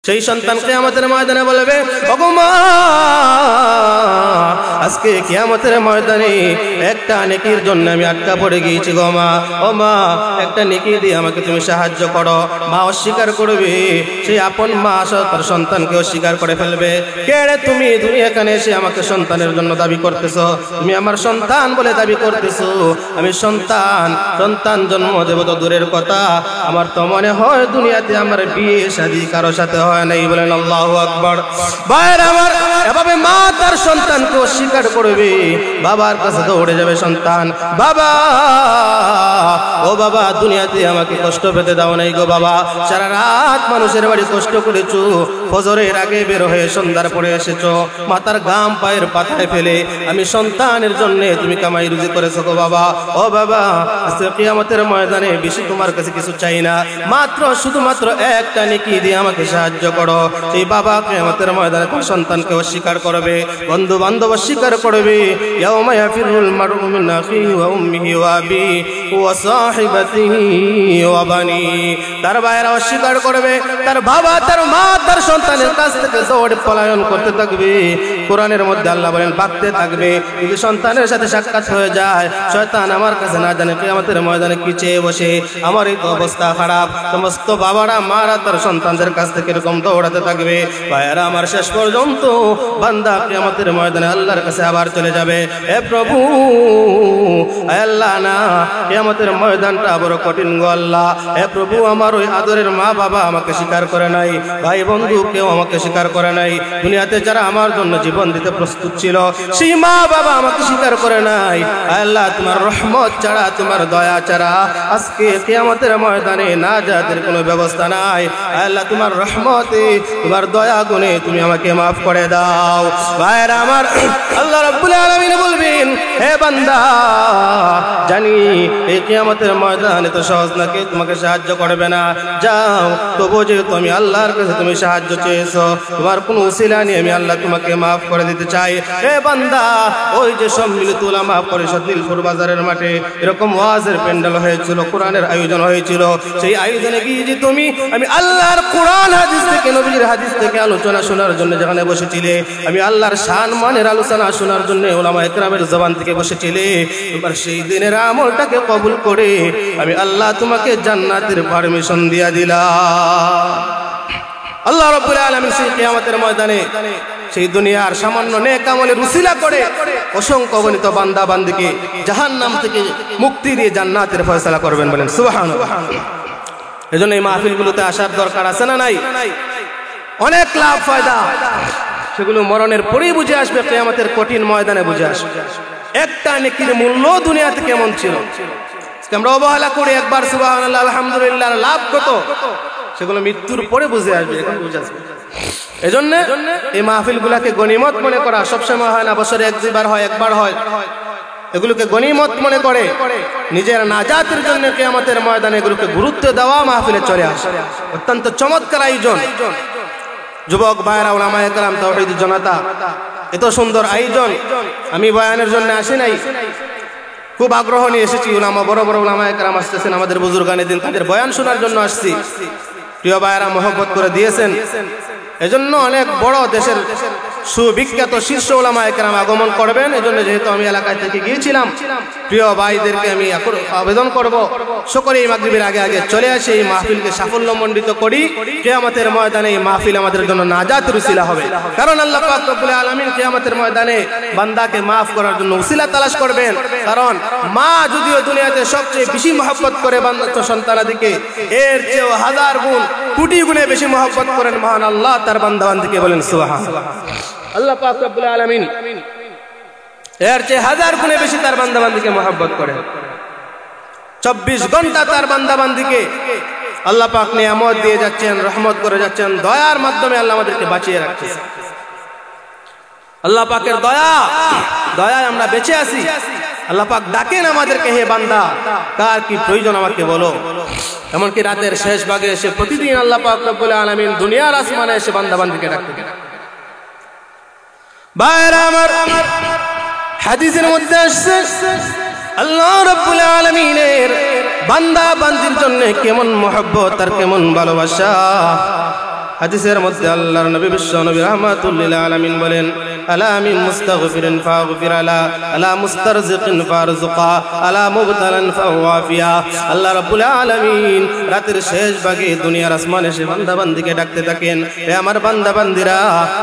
সেই সন্তান কিয়ামতের ময়দানে বলবে, ওগো মা, আজকে কিয়ামতের ময়দানে একটা নেকির জন্য আমি আটকা পড়ে গিয়েছি গো মা। ও মা, একটা নেকি দিয়ে আমাকে তুমি সাহায্য করো। মা অস্বীকার করবে, সেই আপন মা তার সন্তানকে অস্বীকার করে ফেলবে। কে রে তুমি? তুমি এখানে এসে আমাকে সন্তানের জন্য দাবি করতেছো, তুমি আমার সন্তান বলে দাবি করতেছো। আমি সন্তান জন্ম দেব তো দূরের কথা, আমার তো মনে হয় দুনিয়াতে আমার বিয়ে শাদী কারো সাথে হয় নাই। বলেন আল্লাহু আকবার। ভাইরা আমার, এভাবে মা তার সন্তানকে অস্বীকার করবে, বাবার কাছে দৌড়ে যাবে সন্তান, বাবা, ও বাবা, দুনিয়াতে আমাকে কষ্ট পেতে দাও নাই গো বাবা। সারা রাত মানুষের বাড়ি কষ্ট করেছো, ফজরের আগে বের হয়ে সন্ধ্যার পরে এসেছো, মাথার গাম পায়ের পাতায় ফেলে আমি সন্তানের জন্য তুমি কামাই রুজি করেছো গো বাবা। ও বাবা, আজকে কিয়ামতের ময়দানে বেশি তোমার কাছে কিছু চাই না, মাত্র শুধুমাত্র একটা নেকি দিয়ে আমাকে সাহায্য করো। সেই বাবা কিয়ামতের ময়দানে তার সন্তানকে অস্বীকার করবে, বন্ধু বান্ধব অস্বীকার করবে। ইয়াউমা ইয়াফিরুল মারউ মিন আখিহি ওয়া উম্মিহি ওয়া আবিহি ওয়া সাহিবাতিহি ওয়া বানি। তার ভাইরা অস্বীকার করবে, তার বাবা, তার মা, তার সন্তানের কাছ থেকে দৌড়ে পলায়ন করতে থাকবে। কোরআনের মধ্যে আল্লাহ বলেন, ভাগতে থাকবে। যদি সন্তানের সাথে সাক্ষাৎ হয়ে যায়, শয়তান আমার কাছে না জানে কিয়ামতের ময়দানে কি চেয়ে বসে। আমার এই অবস্থা খারাপ। সমস্ত বাবারা মারা তার সন্তানদের কাছ থেকে এরকম দৌড়াতে থাকবে। ভাইরা আমার, শেষ পর্যন্ত বান্দা কিয়ামতের ময়দানে আল্লাহর কাছে আবার চলে যাবে, হে প্রভু, আল্লাহ না, কিয়ামতের ময়দানটা বড় কঠিন গো আল্লাহ। হে প্রভু, আমার ওই আদরের মা বাবা আমাকে স্বীকার করে নাই, ভাই বন্ধু কেউ আমাকে স্বীকার করে নাই। দুনিয়াতে যারা আমার জন্য জীবন দিতে প্রস্তুত ছিল, সেই মা বাবা আমাকে স্বীকার করে নাই। আল্লাহ, তোমার রহমত ছাড়া, তোমার দয়া ছাড়া আজকে কিয়ামতের ময়দানে নাজাতের কোনো ব্যবস্থা নাই। আল্লাহ, তোমার রহমতে, তোমার দয়া গুণে তুমি আমাকে মাফ করে দাও। ভাইরা আমার, আল্লাহ রাব্বুল আলামিন বলবেন, হে বান্দা, জানি এই কিয়ামতের ময়দানে তো সহজ না, কেউ তোমাকে সাহায্য করবে না। যাও, তবু যেহেতু আমি আল্লাহর কাছে তুমি সাহায্য চেয়েছো, তোমার কোনো উসিলা নেই, আমি আল্লাহ তোমাকে মাফ করে দিতে চাই। হে বান্দা, ওই যে সম্মিলিত উলামা পরিষদ দিলপুর বাজারের মাঠে এরকম ওয়াজের প্যান্ডেল হয়েছিল, কোরআনের আয়োজন হয়েছিল, সেই আয়োজনে গিয়ে যে তুমি আমি আল্লাহর কোরআন হাদিস থেকে, নবীর হাদিস থেকে আলোচনা শোনার জন্য যেখানে বসেছিলে, আমি আল্লাহর শান মানের আলোচনা শোনার জন্য উলামা ইকরামের জবান থেকে বসেছিলে, তোমার সেই দিনের আমলটাকে কবুল করে আমি আল্লাহ তোমাকে জান্নাতের পারমিশন দিয়া দিলাম। আল্লাহ রাব্বুল আলামিন সেই কিয়ামতের ময়দানে সেই দুনিয়ার সামান্য নেক আমলের উসিলা করে অসংখ্য অগণিত বান্দা বান্দিকে জাহান্নাম থেকে মুক্তি দিয়ে জান্নাতের ফয়সালা করবেন। বলেন সুবহানাল্লাহ। এজন্য এই মাহফিলগুলোতে আসার দরকার আছে না নাই? অনেক লাভ ফায়দা, সেগুলো মরণের পরেই বুঝে আসবে, কিয়ামতের কঠিন ময়দানে বুঝে আসবে একটা নেকির মূল্য দুনিয়াতে কেমন ছিল। আমরা অবহেলা করি, একবার সুবহানাল্লাহ আলহামদুলিল্লাহ লাভ কত, সেগুলো মৃত্যুর পরে বুঝে আসবে, এখন বুঝে আসবে। এজন্য এই মাহফিলগুলোকে গনিমত মনে করা সবসময় হয় না, বছরে এক দুইবার হয়, একবার হয়। এগুলোকে গনিমত মনে করে নিজের নাজাতের জন্য কিয়ামতের ময়দানে এগুলোকে গুরুত্ব দেওয়া মাহফিলে চলে আসে। অত্যন্ত চমৎকার আয়োজন। যুবক ভাইরা, উলামায়ে কেরাম, তাওহীদি জনতা, এত সুন্দর আয়োজন। আমি বয়ানের জন্য আসি নাই, খুব আগ্রহ নিয়ে এসেছি। উলামা, বড় বড় উলামায়ে কেরাম আসতেছেন, আমাদের বুজুর্গানে দিন, তাদের বয়ান শোনার জন্য আসছি। প্রিয় ভাইরা মহব্বত করে দিয়েছেন, এজন্য অনেক বড় দেশের সুবিখ্যাত শীর্ষ উলামায়ে কেরাম আগমন করবেন। এজন্য যেহেতু আমি এলাকায় থেকে গিয়েছিলাম, প্রিয় ভাইদেরকে আমি আবেদন করব, সকলে এই মাগরিবের আগে আগে চলে আসে, এই মাহফিলকে সাফল্যমণ্ডিত করি। কিয়ামতের ময়দানে এই মাহফিল আমাদের জন্য নাজাতের উসিলা হবে। কারণ আল্লাহ পাক রব্বুল আলামিন কিয়ামতের ময়দানে বান্দাকে মাফ করার জন্য উসিলা তালাশ করবেন। কারণ মা যদিও দুনিয়াতে সবচেয়ে বেশি মহব্বত করে বান্দা সন্তানাদিকে, এর চেয়েও হাজার গুণ, কোটি গুণে বেশি মহব্বত করেন মহান আল্লাহ তার বান্দাবান্দিকে। বলেন সুবহানাল্লাহ। আল্লাহ পাক রব্বুল আলামিন এর চেয়ে হাজার গুণে বেশি তার বান্দাবান্দিকে মহব্বত করেন। 24 ঘন্টা তার বান্দাবান্দিকে আল্লাহ পাক নিয়ামত দিয়ে যাচ্ছেন, রহমত করে যাচ্ছেন, দয়ার মাধ্যমে আল্লাহ আমাদেরকে বাঁচিয়ে রাখছেন। আল্লাহ পাকের দয়ায় আমরা বেঁচে আছি। আল্লাহ পাক ডাকেন আমাদেরকে, হে বান্দা, কার কি প্রয়োজন আমাকে বলো। এমনকি রাতের শেষ ভাগে এসে প্রতিদিন আল্লাহ পাক রব্বুল আলামিন দুনিয়ার আসমানে এসে বান্দাবান্দিকে ডাকতেন। ভাইরা আমার, হাদিসের মধ্যে আসছে আল্লাহ রাব্বুল আলামিনের বান্দা বান্দির জন্য কেমন মহব্বত আর কেমন ভালোবাসা। হাদিসের মধ্যে আল্লাহর নবী বিশ্ব নবী রাহমাতুল লিল আলামিন বলেন, আলা মিন মুস্তাগফিরিন ফাগফির আলা, আলা মুস্তারজিকিন ফারজুকা, আলা মুবতালান ফাওয়াফিয়া। আল্লাহ রাব্বুল আলামিন রাতের শেষ ভাগে দুনিয়ার আসমানে সে বান্দা বান্দিকে ডাকতে থাকেন, হে আমার বান্দা বান্দিরা,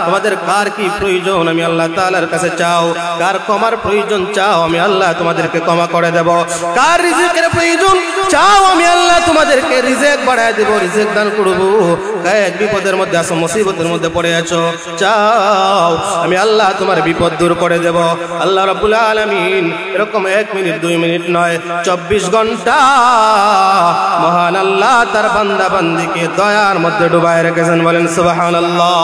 তোমাদের কার কি প্রয়োজন আমি আল্লাহ তাআলার কাছে চাও, কার ক্ষমার প্রয়োজন চাও আমি আল্লাহ তোমাদেরকে ক্ষমা করে দেব, কার রিজিকের প্রয়োজন চাও আমি আল্লাহ তোমাদেরকে রিজিক বাড়ায় দেব, রিজিক দান করব, এক বিপদের মধ্যে আছো, মুসিবতের মধ্যে পড়ে আছো, চাও আমি আল্লাহ তোমার বিপদ দূর করে দেব। আল্লাহ রাব্বুল আলামিন এরকম 1 মিনিট 2 মিনিট নয়, 24 ঘন্টা মহান আল্লাহ তার বান্দা বান্দিকে দয়ার মধ্যে ডুবায় রেখেছেন। বলেন সুবহানাল্লাহ।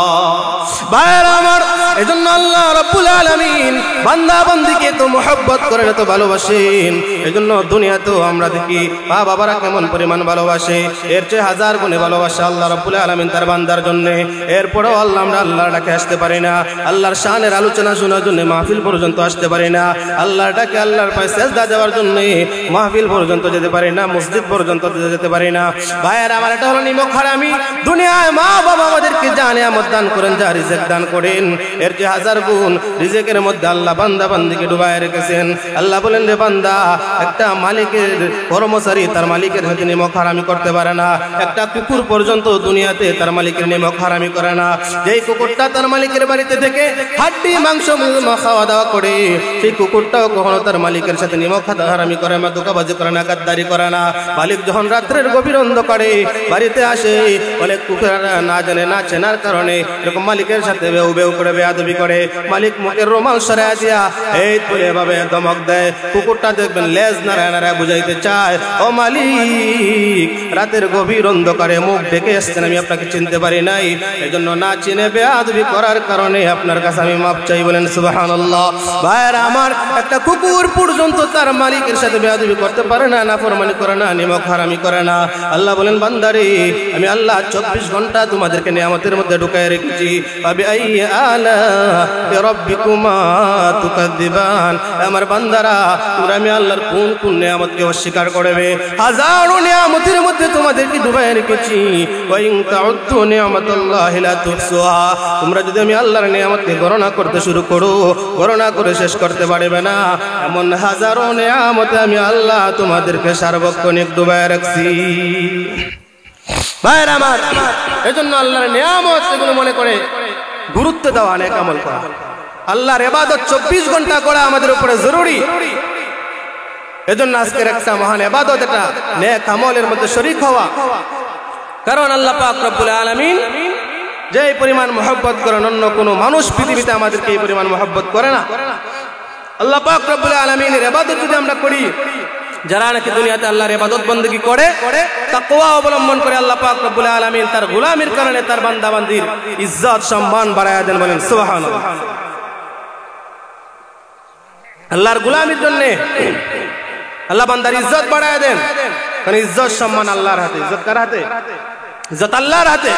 ভাইরা আমার, এজন্য আল্লাহ রাব্বুল আলামিন বান্দা বান্দিকে তো মহব্বত করে, তো ভালোবাসেন। এজন্য দুনিয়াতেও আমরা দেখি মা বাবারা কেমন পরিমাণ ভালোবাসে, এর চেয়ে 1000 গুণে ভালোবাসে আল্লাহ রাব্বুল আলামিন তার বান্দার জন্য। এরপরেও আমরা আল্লাহর ডাকে আসতে পারি না, আল্লাহর শানের আলোচনা শোনার জন্য মাহফিল পর্যন্ত আসতে পারি না, আল্লাহর ডাকে আল্লাহর পায়ে সেজদা দেওয়ার জন্য মাহফিল পর্যন্ত যেতে পারি না, মসজিদ পর্যন্ত যেতে পারি না। ভাইয়ের আমার, এটা হলো নিমক হারামি। দুনিয়ায় মা বাবা আমাদেরকে যা নিয়ামত দান করেন, যা রিজিক দান করেন, এর যে 1000 গুণ রিজিকের মধ্যে আল্লাহ বান্দা বান্দিকে ডুবায় রেখেছেন। আল্লাহ বলেন, রে বান্দা, একটা মালিকের কর্মচারী তার মালিকের হাতে নিমক হারামি করতে পারে না, একটা কুকুর পর্যন্ত দুনিয়াতে তার মালিকের নিমক হারামি করে না। যেই কুকুরটা তার মালিকের বাড়িতে থেকে হাড্ডি মাংস খাওয়া দাওয়া করে, সেই কুকুরটাও কখনো তার মালিকের সাথে নিমক হারামি করে না, ধোঁকাবাজি করে না, গাদ্দারি করে না। মালিক যখন রাত্রের গভীর অন্ধকারে বাড়িতে আসে, বলে কুকুররা না জানে, না চেনার কারণে এরকম মালিকের সাথে বেউ বেউ করে বেয়াদবি করে, মালিক মুখের রুমাল সরাইয়া দিয়া এই তুলে এভাবে ধমক দেয়। কুকুরটা দেখবেন লেজ নাড়ায় নাড়ায় বুঝাইতে চায়, ও মালিক, রাতের গভীর অন্ধকারে মুখ ঢেকে এসছেন, আমি আপনাকে চিনতে পারি নাই, এজন্য না চিনে বেয়াদবি করার কারণে আপনার কাছে আমি মাপ চাই। বলেন সুবহানাল্লাহ। ভাইরা আমার, একটা কুকুর পর্যন্ত তার মালিকের সাথে বেয়াদবি করতে পারে না, নাফরমানি করে না, নিমক হারামি করে না। আল্লাহ বলেন, বান্দারে, আমি আল্লাহ 24 ঘন্টা তোমাদেরকে নিয়ামতের মধ্যে ঢুকায় রেখেছি। ফাবিআইয়ি আলা'i রাব্বিকুমা তুকাযযিবান। আমার বান্দারা, তোমরা আমি আল্লাহর কোন কোন নিয়ামতকে অস্বীকার করবে? হাজারো নিয়ামতের মধ্যে তোমাদেরকে ডুবায় রেখেছি। ওয়া ইন তাউদ্দু নিয়ামাতাল্লাহি লা তুহসুহা। তোমরা যদি আমি আল্লাহর নিয়ামতকে গণনা করতে শুরু করো, গণনা করে শেষ করতে পারবে না। এমন হাজারো নিয়ামতে আমি আল্লাহ তোমাদেরকে সার্বক্ষণিক ডুবায় রাখছি। ভাইরা আমার, এজন্য আল্লাহর নিয়ামত এগুলো মনে করে গুরুত্ব দেওয়া, নেক আমল করা, আল্লাহর ইবাদত 24 ঘন্টা করা আমাদের উপরে জরুরি। এজন্য আজকের একটা মহান ইবাদত, এটা নেক আমলের মধ্যে শরীক হওয়া। কারণ আল্লাহ পাক রব্বুল আলামিন যে পরিমাণ মহব্বত করেন, অন্য কোনো মানুষ পৃথিবীতে আমাদেরকে এই পরিমাণ মহব্বত করে না। আল্লাহ পাক রব্বুল আলামিনের ইবাদত যদি আমরা করি, যারা নাকি দুনিয়াতে আল্লাহর ইবাদত বندگی করে, তাকওয়া অবলম্বন করে, আল্লাহ পাক রব্বুল আলামিন তার গোলামির কারণে তার বান্দা বান্দির ইজ্জত সম্মান বাড়ায়া দেন। বলেন সুবহানাল্লাহ। আল্লাহর গোলামির জন্য আল্লাহ বান্দার ইজ্জত বাড়ায়া দেন। কারণ ইজ্জত সম্মান আল্লাহর হাতে। ইজ্জত কার হাতে? ইজ্জত আল্লাহর হাতে।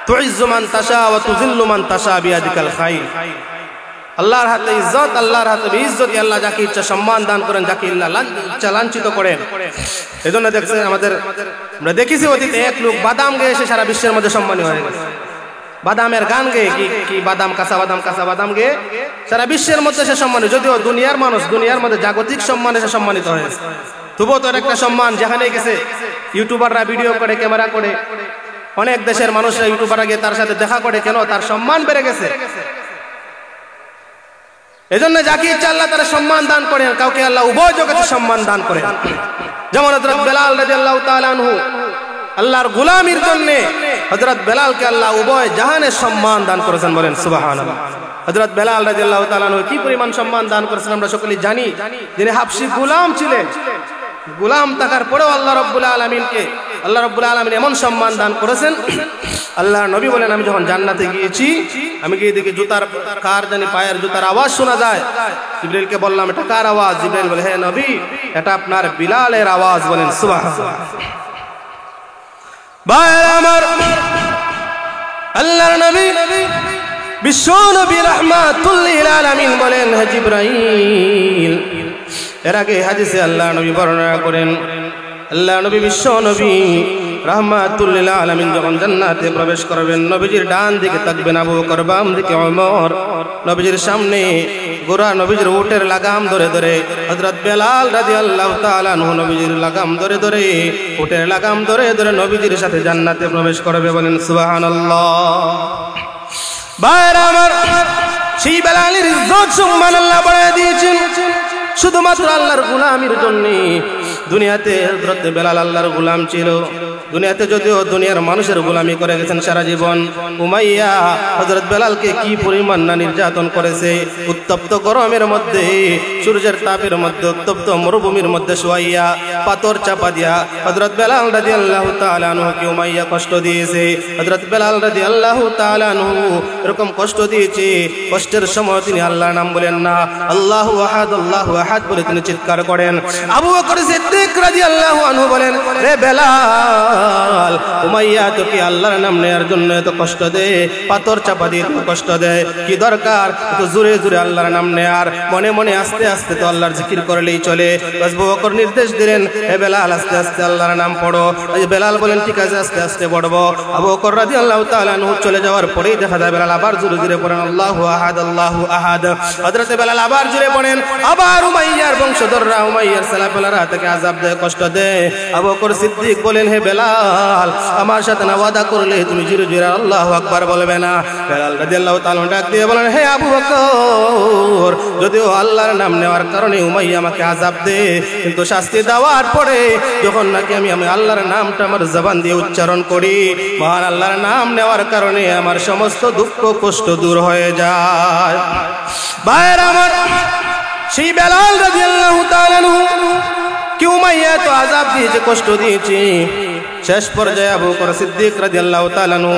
তুইজ্জু মান তাশা ওয়া তুযিল্লু মান তাশা বিয়াদিকাল খায়র। আল্লাহর হাতে ইজ্জত, আল্লাহর হাতে ইজ্জত। আল্লাহ যাকে ইচ্ছা সম্মান দান করেন, যাকে ইচ্ছা লাঞ্ছিত করেন। এজন্য দেখছেন আমরা দেখেছি অতীতে এক লোক বাদাম গেয়ে এসে সারা বিশ্বের মধ্যে সম্মানী হয়ে গেছে। বাদামের গান গেয়ে, কি বাদাম, কাঁচা বাদাম গেয়ে সারা বিশ্বের মধ্যে সে সম্মানিত। যদিও দুনিয়ার মানুষ, দুনিয়ার মধ্যে জাগতিক সম্মানে সে সম্মানিত হয়েছে, তবুও তোর একটা সম্মান যেখানে গেছে। ইউটিউবাররা ভিডিও করে, ক্যামেরা করে, অনেক দেশের মানুষরা ইউটিউবাররা গিয়ে তার সাথে দেখা করে, কেন? তার সম্মান বেড়ে গেছে। এজন্য যাকে ইচ্ছা আল্লাহ তারা সম্মান দান করেন, কাউকে আল্লাহ উভয় জগতে সম্মান দান করেন। যেমন হযরত বেলাল রাদিয়াল্লাহু তাআলা আনহু আল্লাহর গোলামির জন্য হযরত বেলালকে আল্লাহ উভয় জাহানের সম্মান দান করেছেন। বলেন সুবহানাল্লাহ। হযরত বেলাল রাদিয়াল্লাহু তাআলা আনহু কি পরিমাণ সম্মান দান করেছেন আমরা সকলেই জানি। যিনি হাবশী গোলাম ছিলেন, গোলাম থাকার পরেও আল্লাহ রাব্বুল আলামিন এমন সম্মান দান করেছেন। আল্লাহর নবী বলেন, আমি যখন জান্নাতে গিয়েছি, আমি গিয়ে দেখি জুতার কার জানি পায়ের জুতার আওয়াজ শোনা যায়। জিবরাইলকে বললাম, এটা কার আওয়াজ? জিবরাইল বলে, হে নবী, এটা আপনার বিলালের আওয়াজ। বলেন সুবহানাল্লাহ। ভাইরা আমার, আল্লাহর নবী বিশ্ব নবী রাহমাতুল লিল আলামিন বলেন, হে জিবরাইল। এর আগে হাদিসে আল্লাহর নবী বর্ণনা করেন, আল্লাহর নবী বিশ্ব নবী রাহমাতুল লিল আলামিন যখন জান্নাতে প্রবেশ করবেন, নবীজির ডান দিকে তাকবেন আবু বকর, বাম দিকে ওমর। নবীজির সামনে গোরা নবীজির উটের লাগাম ধরে ধরে হযরত বেলাল রাদিয়াল্লাহু তাআলা আনহু নবীজির লাগাম ধরে ধরে উটের লাগাম ধরে ধরে নবীজির সাথে জান্নাতে প্রবেশ করবে। বলেন সুবহানাল্লাহ। ভাইরা আমার, সেই বেলালের ইজ্জত সম্মান আল্লাহ বাড়ায় দিয়েছেন শুধুমাত্র আল্লাহর গোলামির জন্য। দুনিয়াতে হযরত বেলাল আল্লাহর গোলাম ছিল। দুনিয়াতে যদিও দুনিয়ার মানুষের গোলামি করে গেছেন সারা জীবন। উমাইয়া হযরত বেলালকে কি পরিমাণ না নির্যাতন করেছে। উত্তপ্ত গরমের মধ্যে, সূর্যের তাপের মধ্যে, উত্তপ্ত মরুভূমির মধ্যে শোয়াইয়া পাথর চাপা দিয়া হযরত বেলাল রাদিয়াল্লাহু তাআলা আনহুকে উমাইয়া কষ্ট দিয়েছে। হযরত বেলাল রাদিয়াল্লাহু তাআলা আনহু এরকম কষ্ট দিয়েছে, কষ্টের সময় তিনি আল্লাহর নাম বলেন না, আল্লাহু আহাদ আল্লাহু আহাদ বলে তিনি চিৎকার করেন। আবু বকর সিদ্দিক রাদিয়াল্লাহু আনহু বলেন, রে বেলাল, উমাইয়া তোকে আল্লাহর নাম নেয়ার জন্য এত কষ্ট দেয়, পাথর চাপা দিয়ে কষ্ট দেয়, কি দরকার তো জোরে জোরে আল্লাহর নাম নেয়ার? মনে মনে আস্তে আস্তে তো আল্লাহর জিকির করলেই চলে। আবু বকর নির্দেশ দিলেন, হে বেলাল আস্তে আস্তে আল্লাহর নাম পড়ো। বেলাল বলেন, ঠিক আছে আস্তে আস্তে পড়বো। আবু বকর রাদিয়াল্লাহু তাআলা আনহু চলে যাওয়ার পরেই দেখা যায় বেলাল আবার জোরে জোরে পড়েন, আল্লাহু আহাদ আল্লাহু আহাদ। হযরত বেলাল আবার জোরে পড়েন। আবার উমাইয়ার বংশধররা, উমাইয়ার সালাফেলারা তাকে আযাব দেয়, কষ্ট দেয়। আবু বকর সিদ্দিক বলেন, হে বেলাল, আমার সাথে না ওয়াদা করলে তুমি জোরে জোরে আল্লাহু আকবার বলবে না? বেলাল রাদিয়াল্লাহু তাআলা ডাক দিয়ে বলেন, হে আবু বকর, যদিও আল্লাহর নাম নেওয়ার কারণে উমাইয়া আমাকে আযাব দেয়, কিন্তু শাস্তি দেওয়ার পরে যখন নাকি আমি আল্লাহর নামটা আমার জবান দিয়ে উচ্চারণ করি, মহান আল্লাহর নাম নেওয়ার কারণে আমার সমস্ত দুঃখ কষ্ট দূর হয়ে যায়। ভাইরা আমার, সেই বেলাল রাদিয়াল্লাহু তাআলা আনহু কি উমাইয়া তো আযাব দিয়েছে, কষ্ট দিয়েছে। শেষ পর্যায়ে আবু বকর সিদ্দিক রাদিয়াল্লাহু তাআলা আনহু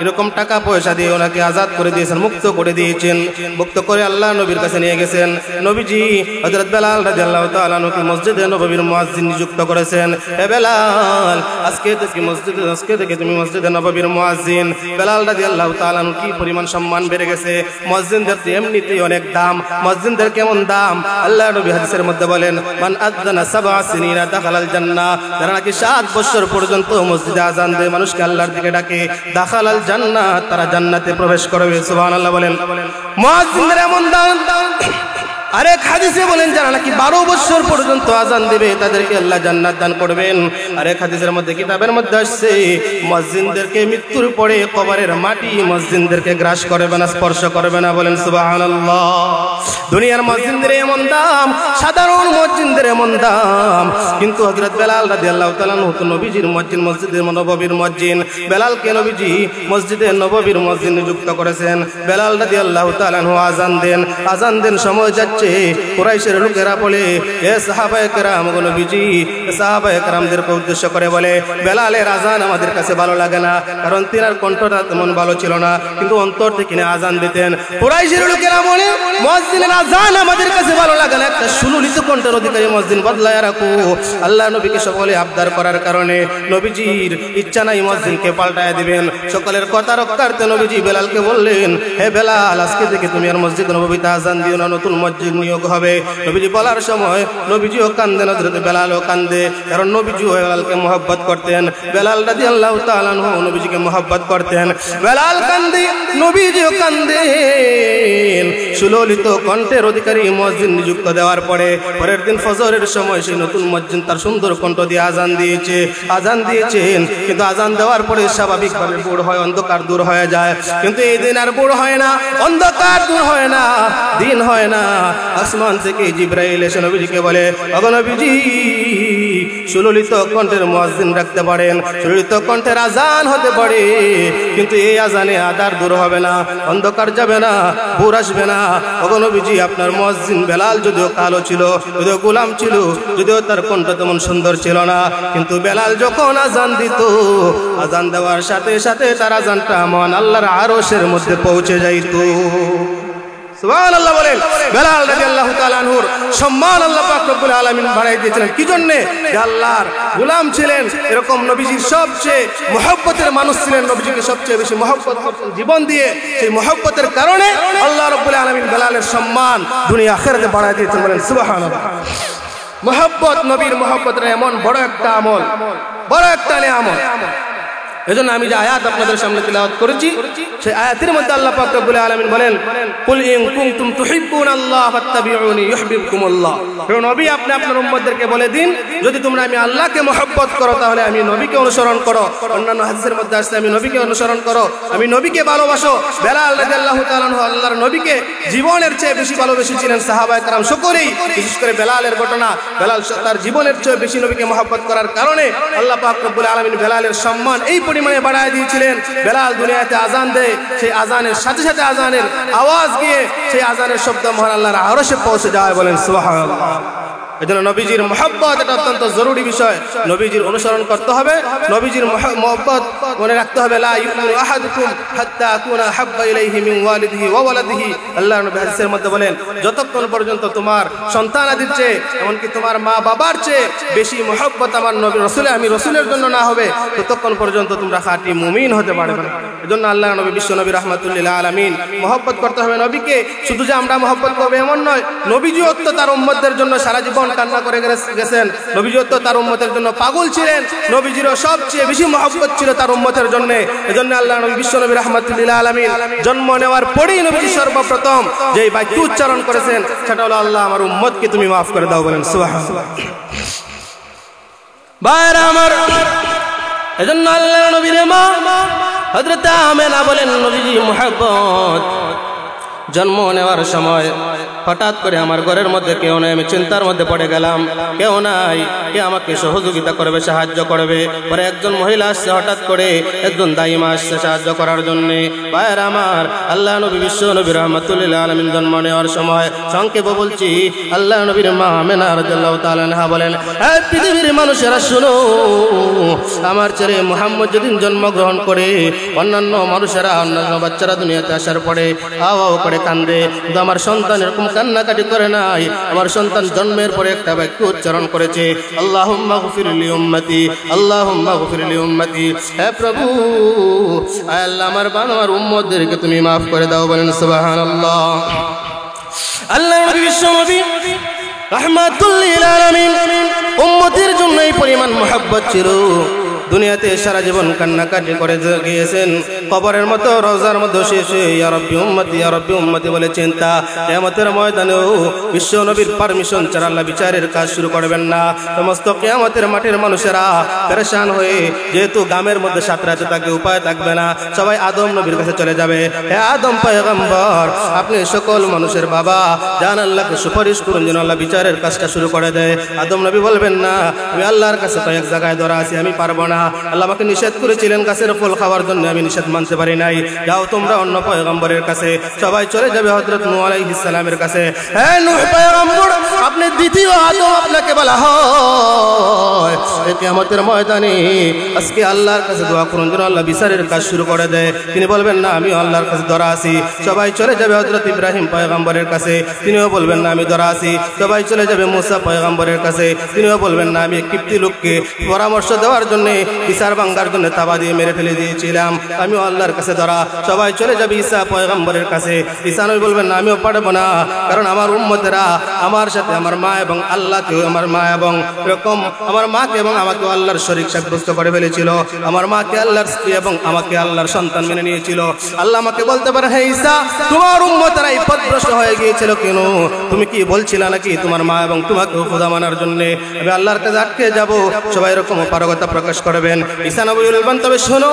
এরকম টাকা পয়সা দিয়ে ওনাকে আজাদ করে দিয়েছেন, মুক্ত করে দিয়েছেন। মুক্ত করে আল্লাহ নবীর কাছে নিয়ে গেছেন। নবীজি হযরত বেলাল রাদিয়াল্লাহু তাআলা আনহুকে মসজিদে নববীর মুয়াজ্জিন নিযুক্ত করেছেন। হে বেলাল, আজকে থেকে তুমি মসজিদে নববীর মুয়াজ্জিন। বেলাল রাদিয়াল্লাহু তাআলা আনহু কি পরিমাণ সম্মান বেড়ে গেছে। মুয়াজ্জিনদের এমনিতেই অনেক দাম। মুয়াজ্জিনদের কেমন দাম? আল্লাহ নবী হাদিসের মধ্যে বলেন, মান আযানা সাবআ সিনিনা দাখালাল জান্নাহ। যারা নাকি 7 বছর পর্যন্ত মসজিদে আযান দেয়, মানুষকে আল্লাহর দিকে ডাকে, দাখালাল জান্নাহ, তারা জান্নাতে প্রবেশ করবে। সুবহানাল্লাহ বলেন। মুয়াজ্জিনদের এমন দাম। আরেক হাদিসে বলেন, যারা নাকি 12 বছর পর্যন্ত আযান দিবে তাদেরকে আল্লাহ জান্নাত দান করবেন। আরেক হাদিসের মধ্যে, কিতাবের মধ্যে আসছে, মুয়াজ্জিনদেরকে মৃত্যুর পরে কবরের মাটি মুয়াজ্জিনদেরকে গ্রাস করবে না, স্পর্শ করবে না। বলেন সুবহানাল্লাহ। দুনিয়ার মুয়াজ্জিনদের এমন দাম, সাধারণ মুয়াজ্জিনদের এমন দাম, কিন্তু হযরত বেলাল রাদিয়াল্লাহু তাআলা আনহু তো নবীজির মুয়াজ্জিন, মসজিদে নববীর মুয়াজ্জিন। বেলালকে নবীজি মসজিদে নববীর মুয়াজ্জিন নিযুক্ত করেছেন। বেলাল রাদিয়াল্লাহু তাআলা আনহু আযান দেন সময় যাচ্ছে। কুরাইশের লোকেরা বলে, হে সাহাবায়ে কেরাম, নবীজি সাহাবায়ে কেরামদেরকে উদ্দেশ্য করে বলে, বেলালের আযান আমাদের কাছে ভালো লাগে না, কারণ তিনার কণ্ঠটা তেমন ভালো ছিল না, কিন্তু অন্তর থেকে আযান দিতেন। কুরাইশের লোকেরা বলে, মুয়াজ্জিনের আযান আমাদের কাছে ভালো লাগে না, একটা সুললিত কণ্ঠের অধিকারী মুয়াজ্জিন বদলায় রাখো। আল্লাহ নবীকে সকলে আবদার করার কারণে নবীজির ইচ্ছা নাই মুয়াজ্জিনকে পাল্টায় দিবেন। সকলের কথা রক্ষার্থে নবীজি বেলালকে বললেন, হে বেলাল, আজকে থেকে তুমি আর মসজিদ নববীতে আযান দিও না, নতুন মসজিদ নিয়োগ হবে। নবীজি বলার সময় নবীজিও কান্দেন, হযরত বেলালও কান্দে, কারণ নবীজিও বেলালকে মহব্বত করতেন। বেলাল রাদিয়াল্লাহু তাআলা আনহু নবীজিকে মহব্বত করতেন। বেলাল কান্দে, নবীজিও কান্দেন। সুললিত কণ্ঠের অধিকারী মুয়াজ্জিন নিযুক্ত দেওয়ার পরের দিন ফজরের সময় সেই নতুন মুয়াজ্জিন তার সুন্দর কণ্ঠ দিয়ে আযান দিয়েছেন। কিন্তু আযান দেওয়ার পরে স্বাভাবিকভাবে বুড় হয়, অন্ধকার দূর হয়ে যায়। কিন্তু এই দিন আর বুড় হয় না, অন্ধকার দূর হয় না, দিন হয় না। আসমান থেকে জিবরাইল এসে নবীজিকে বলে, ওগো নবীজি, সুললিত কণ্ঠের মুয়াজ্জিন রাখতে পারেন, সুললিত কণ্ঠের আযান হতে পারে, কিন্তু এই আযানে আধার দূর হবে না, অন্ধকার যাবে না, ভোর আসবে না। ওগো নবীজি, আপনার মুয়াজ্জিন বেলাল যদিও কালো ছিল, যদিও গোলাম ছিল, যদিও তার কণ্ঠ তেমন সুন্দর ছিল না, কিন্তু বেলাল যখন আযান দিত, আযান দেওয়ার সাথে সাথে তার আযানটা মহান আল্লাহর আরশের মধ্যে পৌঁছে যাইত। সুবহানাল্লাহ বলেন। বেলাল রাদিয়াল্লাহু তাআলা আনহুর সম্মান আল্লাহ পাক রব্বুল আলামিন বাড়াই দিয়েছিলেন। কি জন্য? আল্লাহর গোলাম ছিলেন, এরকম নবীজির সবচেয়ে মহব্বতের মানুষ ছিলেন, নবীজিকে সবচেয়ে বেশি মহব্বত করতেন জীবন দিয়ে। সেই মহব্বতের কারণে আল্লাহ রব্বুল আলামিন বেলালের সম্মান দুনিয়া আখিরাতে বাড়াই দিয়েছেন। বলেন সুবহানাল্লাহ। মোহব্বত, নবীর মোহব্বতের এমন বড় একটা আমল, বড় একটা নিয়ামত। এজন্য আমি যে আয়াত আপনাদের সামনে তিলাওয়াত করেছি, সেই আয়াতের মধ্যে আল্লাহ পাক রব্বুল আলামিন বলেন, কুল ইন কুনতুম তুহিব্বুনাল্লাহ ফাত্তাবিউনি ইউহিব্বুকুমুল্লাহ। হে নবী, আপনি আপনার উম্মতদেরকে বলে দিন, যদি তোমরা আমি আল্লাহকে মহব্বত করো তাহলে আমি নবীকে অনুসরণ করো। অন্যান্য হাদিসের মধ্যে আসছে আমি নবীকে অনুসরণ করো, আমি নবীকে ভালোবাসো। বেলাল রাদিয়াল্লাহু তাআলা আনহু আল্লাহর নবীকে জীবনের চেয়ে বেশি ভালোবেসেছিলেন সাহাবায়ে কেরাম সকলেই। বিশেষ করে বেলালের ঘটনা, বেলাল তার জীবনের চেয়ে বেশি নবীকে মহব্বত করার কারণে আল্লাহ পাক রব্বুল আলামিন বেলালের সম্মান এই পরিমাণে বাড়ায় দিয়েছিলেন। বেলাল দুনিয়াতে আজান দেয়, সেই আজানের সাথে সাথে আজানের আওয়াজ গিয়ে সেই আজানের শব্দ মহান আল্লাহর আরশে পৌঁছে যায়। বলেন সুবহানাল্লাহ। এজন্য নবীজির মহব্বত এটা অত্যন্ত জরুরি বিষয়। নবীজির অনুসরণ করতে হবে, নবীজির মহব্বত মনে রাখতে হবে। লা ইউমিনু আহাদুকুম হাত্তা আকুনা হাব্বা ইলাইহি মিন ওয়ালিদিহি ওয়া ওয়ালাদিহি। আল্লাহর নবী হাদিসের মধ্যে বলেন, যতক্ষণ পর্যন্ত তোমার সন্তানাদির চেয়ে, এমনকি তোমার মা বাবার চেয়ে বেশি মহব্বত আমার নবী আমি রসুলের জন্য না হবে, ততক্ষণ পর্যন্ত তোমরা খাঁটি মুমিন হতে পারবে না। এজন্য আল্লাহর নবী বিশ্ব নবী রাহমাতুল্লিল আলামিন মহব্বত করতে হবে নবীকে। শুধু যে আমরা মহব্বত করবো এমন নয়, নবীজিও তো তার উম্মতদের জন্য সারা জীবন কান্না করে গেছেন। নবীজিও তো তার উম্মতের জন্য পাগল ছিলেন। নবীজিরও সবচেয়ে বেশি মহব্বত ছিল তার উম্মতের জন্য। এজন্য আল্লাহ নবী বিশ্ব নবী রাহমাতুল্লিল আলামিন জন্ম নেওয়ার পরেই নবীজি সর্বপ্রথম যেই বাক্য উচ্চারণ করেছেন সেটা হলো, আল্লাহ আমার উম্মতকে তুমি মাফ করে দাও। বলেন সুবহানাল্লাহ। ভাইরা আমার, এজন্য আল্লাহ নবীর মা হযরত আমেনা বলেন, নবীজি মুহাব্বত জন্ম নেওয়ার সময় হঠাৎ করে আমার ঘরের মধ্যে কেউ নাই, আমি চিন্তার মধ্যে পড়ে গেলাম। কেউ নাই, কে আমাকে সহযোগিতা করবে, সাহায্য করবে। পরে একজন মহিলা আসছে, হঠাৎ করে একজন দাইমা আসছে সাহায্য করার জন্য। ভাইয়ের আমার, আল্লাহ নবী বিশ্ব নবী রাহমাতুল্লিল আলামিন জন্ম নেওয়ার সময়, সংক্ষেপে বলছি, আল্লাহ নবীর মা আমেনা রাদিয়াল্লাহু তাআলা আনহা বলেন, হে পৃথিবীর মানুষেরা শুনো, আমার ছেলে মুহাম্মদ যেদিন জন্মগ্রহণ করে, অন্যান্য মানুষেরা, অন্যান্য বাচ্চারা দুনিয়াতে আসার পরে আও আও করে কান্দে, কিন্তু আমার সন্তান এরকম কান্নাকাটি করে নাই। আমার সন্তান জন্মের পরে একটা বাক্য উচ্চারণ করেছে, আল্লাহুম্মা গফির লি উম্মতি, আল্লাহুম্মা গফির লি উম্মতি। হে প্রভু, আল্লাহ আমার আমার উম্মতদেরকে তুমি মাফ করে দাও। বলেন সুবহানাল্লাহ। আল্লাহ নবী বিশ্ব নবী রাহমাতুল্লিল আলামিন উম্মতের জন্য এই পরিমাণ মহব্বত ছিল, দুনিয়াতে সারা জীবন কান্নাকাটি করে গিয়েছেন। কবরের মতো রওজার মধ্যে শেষে ইয়া রাব্বি উম্মতি, ইয়া রাব্বি উম্মতি বলে চিন্তা। কিয়ামতের ময়দানেও বিশ্ব নবীর পারমিশন ছাড়া আল্লাহ বিচারের কাজ শুরু করবেন না। সমস্ত কিয়ামতের মাঠের মানুষেরা পেরেশান হয়ে, যেহেতু গ্রামের মধ্যে সাঁতরাতে তাকে উপায় থাকবে না, সবাই আদম নবীর কাছে চলে যাবে। হে আদম পয়গম্বর, আপনি সকল মানুষের বাবা, জান আল্লাহকে সুপারিশ করুন যেন আল্লাহ বিচারের কাজটা শুরু করে দেয়। আদম নবী বলবেন, না, আমি আল্লাহর কাছে তো এক জায়গায় ধরা আছি, আমি পারবো না। আল্লাহ আমাকে নিষেধ করেছিলেন গাছের ফল খাওয়ার জন্য, আমি নিষেধ মানতে পারি নাই। যাও তোমরা অন্য পয়গম্বরের কাছে। সবাই চলে যাবে হযরত নূহ আলাইহিস সালামের কাছে। হে নূহ পয়গম্বর, আপনি দ্বিতীয় আদম, আপনাকে বলা হয় কিয়ামতের ময়দানে আজকে আল্লাহর কাছে দোয়া করুন যেন আল্লাহ বিচারের কাজ শুরু করে দেয়। তিনি বলবেন, না, আমি আল্লাহর কাছে ধরা আছি। সবাই চলে যাবে হযরত ইব্রাহিম পয়গম্বরের কাছে। তিনিও বলবেন, না, আমি ধরা আছি। সবাই চলে যাবে মুসা পয়গম্বরের কাছে। তিনিও বলবেন, না, আমি কিপ্তি লোককে পরামর্শ দেওয়ার জন্য, বিচার ভাঙার জন্য তাবা দিয়ে মেরে ফেলে দিয়েছিলাম, আমিও আল্লাহর কাছে ধরা। সবাই চলে যাবে ঈসা পয়গম্বরের কাছে। ঈসা নবী বলবেন, না, আমিও পারবো না, কারণ আমার উম্মতেরা আমার সাথে আমার মা এবং আল্লাহকে, আমার মা এবং এরকম আমার মাকে এবং আমাকে আল্লাহর শরীক সাব্যস্ত করে ফেলেছিল। আমার মাকে আল্লাহর স্ত্রী এবং আমাকে আল্লাহর সন্তান মেনে নিয়েছিল। আল্লাহ আমাকে বলতে পারে, হে ঈসা, তোমার উম্মতেরা এই পথভ্রষ্ট হয়ে গিয়েছিল কেন? তুমি কি বলছিলে নাকি তোমার মা এবং তোমাকে খোদা মানার জন্য আমি আল্লাহর কাছে আটকে যাব? সবাই এরকম অপারগতা প্রকাশ করবেন। ঈসা নবী বলবেন, তবে শোনো,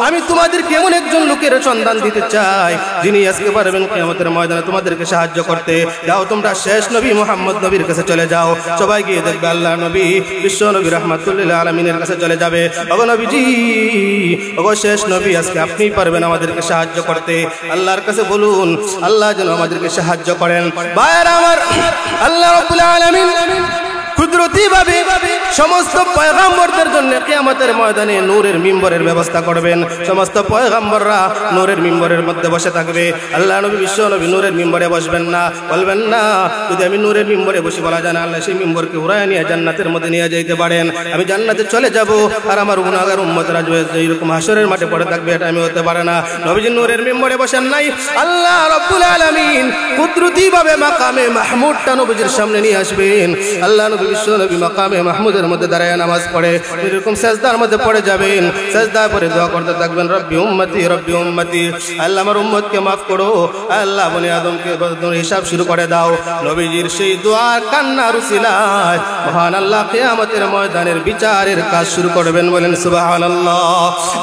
আমি তোমাদেরকে এমন একজন লোকের সন্ধান দিতে চাই যিনি আজকে পারবেন কিয়ামতের ময়দানে তোমাদেরকে সাহায্য করতে। যাও তোমরা শেষ নবী মুহাম্মদ নবীর কাছে চলে যাও। সবাই গিয়ে দেখবে আল্লাহ নবী বিশ্ব নবী রাহমাতুল্লিল আলামিনের কাছে চলে যাবে। ওগো নবীজি, ওগো শেষ নবী, আজকে আপনিই পারবেন আমাদেরকে সাহায্য করতে। আল্লাহর কাছে বলুন, আল্লাহ যেন আমাদেরকে সাহায্য করেন। ভাইরা আমার, আল্লাহ রাব্বুল আলামিন কুদরতি ভাবে সমস্ত পয়গম্বরদের জন্য কিয়ামতের ময়দানে নূরের মিম্বরের ব্যবস্থা করবেন। সমস্ত পয়গম্বররা নূরের মিম্বরের মধ্যে বসে থাকবে। আল্লাহ নবী বিশ্ব নবী নূরের মিম্বরে বসবেন না। বলবেন, না, যদি আমি নূরের মিম্বরে বসে বলা যায় না, আল্লাহ সেই মিম্বরকে উড়ায় নিয়ে জান্নাতের মধ্যে নিয়ে যেতে পারেন। আমি জান্নাতে চলে যাব, আর আমার গুনাহগার উম্মতরা যেরকম হাসরের মাঠে পড়ে থাকবে, এটা আমি হতে পারে না। নবীজি নূরের মিম্বরে বসেন নাই। আল্লাহ রাব্বুল আলামিন কুদরতি ভাবে মাকামে মাহমুদটা নবীজির সামনে নিয়ে আসবেন। আল্লাহ নবী বিশ্ব বিশ্ব নবী মাকামে মাহমুদের মধ্যে দাঁড়ায় নামাজ পড়ে এরকম সেজদার মধ্যে পড়ে যাবেন, সেজদায় পড়ে দোয়া করতে থাকবেন, রব্বি উম্মতি রব্বি উম্মতি, আল্লাহ আমার উম্মতকে মাফ করো, আল্লাহ বনি আদমকে হিসাব শুরু করে দাও। নবীজির সেই দোয়ার কান্নার উসিলায় মহান আল্লাহ কিয়ামতের ময়দানের বিচারের কাজ শুরু করবেন, বলেন সুবহানাল্লাহ।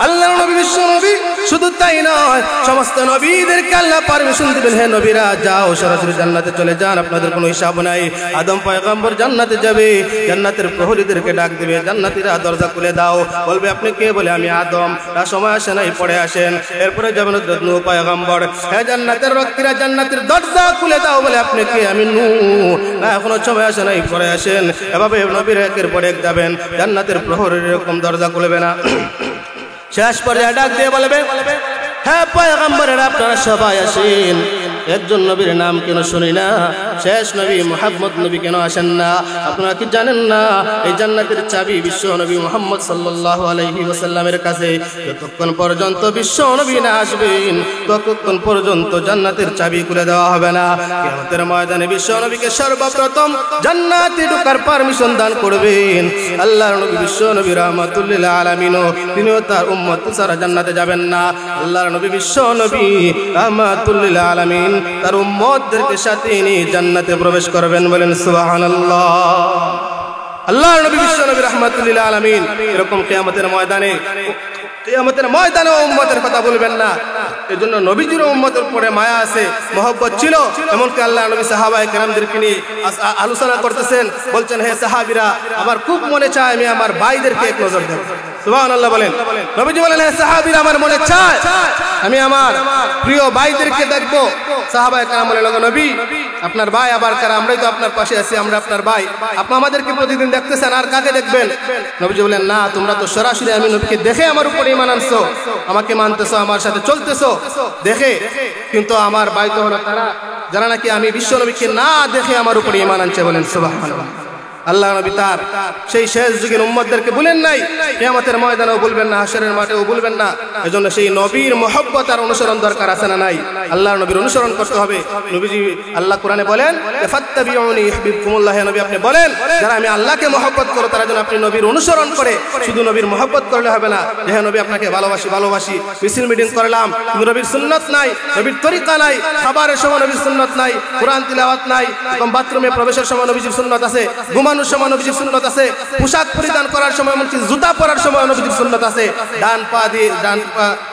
আল্লাহর নবী বিশ্ব নবী শুধু তাই নয়, সমস্ত নবীদেরকে আল্লাহ পারমিশন দিবেন, হে নবীরা যাও সরাসরি জান্নাতে চলে যান, আপনাদের কোনো হিসাব নাই। আদম পয়গম্বর জান্নাতে যাবে, জান্নাতের প্রহরীদেরকে ডাক দিবে, জান্নাতীরা দরজা খুলে দাও, বলবে আপনি কে? বলে আমি আদম। তার সময় আসে নাই, পড়ে আসেন। এরপরে যাবেন নূহ পয়গম্বর, হে জান্নাতের রক্ষীরা জান্নাতের দরজা খুলে দাও, বলে আপনি কে? আমি নূহ। না এখনো সময় আসে নাই, পড়ে আসেন। এভাবে নবীর একের পর এক যাবেন, জান্নাতের প্রহরীর এরকম দরজা খুলবে না। শেষ পর্যায়ে ডাক দিয়ে বলবে, হ্যাঁ পয়গম্বরেরা আপনারা সবাই আসেন, একজন নবীর নাম কেন শুনি না? শেষ নবী মুহাম্মদ নবী কেন আসেন না? আপনারা কি জানেন না এই জান্নাতের চাবি বিশ্ব নবী মুহাম্মদ সাল্লাল্লাহু আলাইহি ওয়াসাল্লামের কাছে? যতক্ষণ পর্যন্ত বিশ্ব নবী না আসবেন ততক্ষণ পর্যন্ত জান্নাতের চাবি খুলে দেওয়া হবে না। কিয়ামতের ময়দানে বিশ্ব নবীকে সর্বপ্রথম জান্নাতে ঢোকার পারমিশন দান করবেন আল্লাহর নবী বিশ্ব নবী রাহমাতুল লিল আলামিন। তিনিও তার উম্মত ছাড়া জান্নাতে যাবেন না। আল্লাহর নবী বিশ্ব নবী রাহমাতুল লিল আলামিন তার উম্মতদেরকে সাথে নিয়ে জান্নাতে প্রবেশ করবেন, বলেন সুবহানাল্লাহ। আল্লাহর নবী বিশ্ব নবী রাহমাতুল লিল আলামিন এরকম কিয়ামতের ময়দানে উম্মতের কথা বলবেন না। এজন্য নবীজির উম্মতের পরে মায়া আছে, মহব্বত ছিল। এমনকি আল্লাহ নবী সাহাবায়ে কেরামদেরকে নিয়ে আলোচনা করতেছেন, বলছেন হে সাহাবীরা আমার খুব মনে চায় আমি আমার ভাইদেরকে এক নজর দেব। সুবহানাল্লাহ বলেন। নবীজি বলেন হে সাহাবীরা আমার মনে চায় আমি আমার প্রিয় ভাইদেরকে দেখব। সাহাবায়ে কেরাম বলেন নবী আপনার ভাই আবার কারা? আমরাই তো আপনার পাশে আছি, আমরা আপনার ভাই, আপনি আমাদেরকে প্রতিদিন দেখতেছেন, আর কাকে দেখবেন? নবীজি বলেন না, তোমরা তো সরাসরি আমি নবীকে দেখে আমার উপরে ঈমান আনছো, আমাকে মানতেছো, আমার সাথে চলতেছো দেখে, কিন্তু আমার ভাই তো হলো তারা যারা নাকি আমি বিশ্ব নবীকে না দেখে আমার উপরে ঈমান আনছে, বলেন সুবহানাল্লাহ। আল্লাহ নবী তার সেই শেষ যুগের উম্মতদেরকে বলেন নাই, কিয়ামতের ময়দানেও বলবেন না, হাশরের মাঠেও বলবেন না। এজন্য সেই নবীর মহব্বত আর অনুসরণ দরকার আছে না নাই? আল্লাহর নবীর অনুসরণ করতে হবে। নবীজি আল্লাহ কোরআনে বলেন ফাত্তাবিউনি ইউহিব্বুকুমুল্লাহ, নবী আপনি বলেন যারা আমি আল্লাহকে মহব্বত করো তারা যেন আপনি নবীর অনুসরণ করে। শুধু নবীর মহব্বত করলে হবে না, যে হ্যাঁ নবী আপনাকে ভালোবাসি, মিছিল মিটিং করলাম, কিন্তু নবীর সুন্নাত নাই, নবীর তরিকা নাই, খাবারের সময় নবীর সুন্নাত নাই, কোরআন তিলাওয়াত নাই, এবং বাথরুমে প্রবেশের সময় নবীজির সুন্নাত আছে, ঘুমানোর সময় নবীজির সুন্নাত আছে, পোশাক পরিধান করার সময় এমনকি জুতা পরার সময় নবীজির সুন্নাত আছে, ডান পা দিয়ে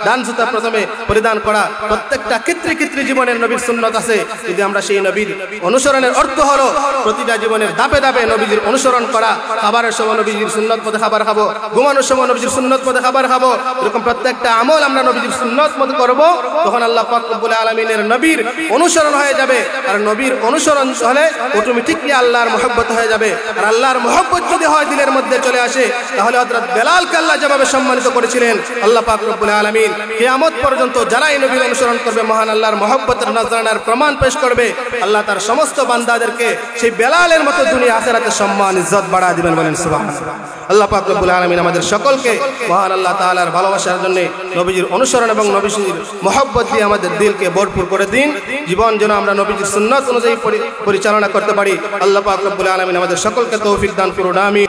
ডান জুতা প্রথমে পরিধান করা, প্রত্যেকটা ক্ষেত্রে জীবনের নবীর সুন্নাত আছে। যদি আমরা সেই নবীর অনুসরণের অর্থ হলো প্রতিটা জীবনের ধাপে ধাপে নবীজির অনুসরণ করা, খাবারের সময় নবীজির সুন্নাত মতে খাবার খাবো, ঘুমানোর সময় নবীজির সুন্নাত মতে খাবার খাবো, এরকম প্রত্যেকটা আমল আমরা নবীজির সুন্নাত মতে করব, তখন আল্লাহ পাক রব্বুল আলামিনের নবীর অনুসরণ হয়ে যাবে। আর নবীর অনুসরণ হলে অটোমেটিকলি আল্লাহর মহব্বত হয়ে যাবে। আর আল্লাহর মহব্বত যদি হয় দিলের মধ্যে চলে আসে, তাহলে হযরত বেলালকে আল্লাহ যেভাবে সম্মানিত করেছিলেন, আল্লাহ পাক রব্বুল আলামিন কিয়ামত পর্যন্ত যারা এই নবীর অনুসরণ করবে মহান আল্লাহর মহব্বতের নজরানার প্রমাণ পেশ করবে, আল্লাহ তার সমস্ত বান্দাদেরকে সেই বেলালের মতো দুনিয়া আখিরাতে সম্মান ইজ্জত বাড়া দিবেন, বলেন সুবহানাল্লাহ। আল্লাহ পাক রব্বুল আলামিন আমাদের সকলকে মহান আল্লাহ তাআলার ভালোবাসার জন্য নবীজির অনুসরণ এবং নবীজির মহব্বত দিয়ে আমাদের দিলকে ভরপুর করে দিন। জীবন যেন আমরা নবীজির সুন্নাত অনুযায়ী পরিচালনা করতে পারি। আল্লাহ পাক রব্বুল আলামিন আমাদের সকলকে তৌফিক দান করুন, আমিন।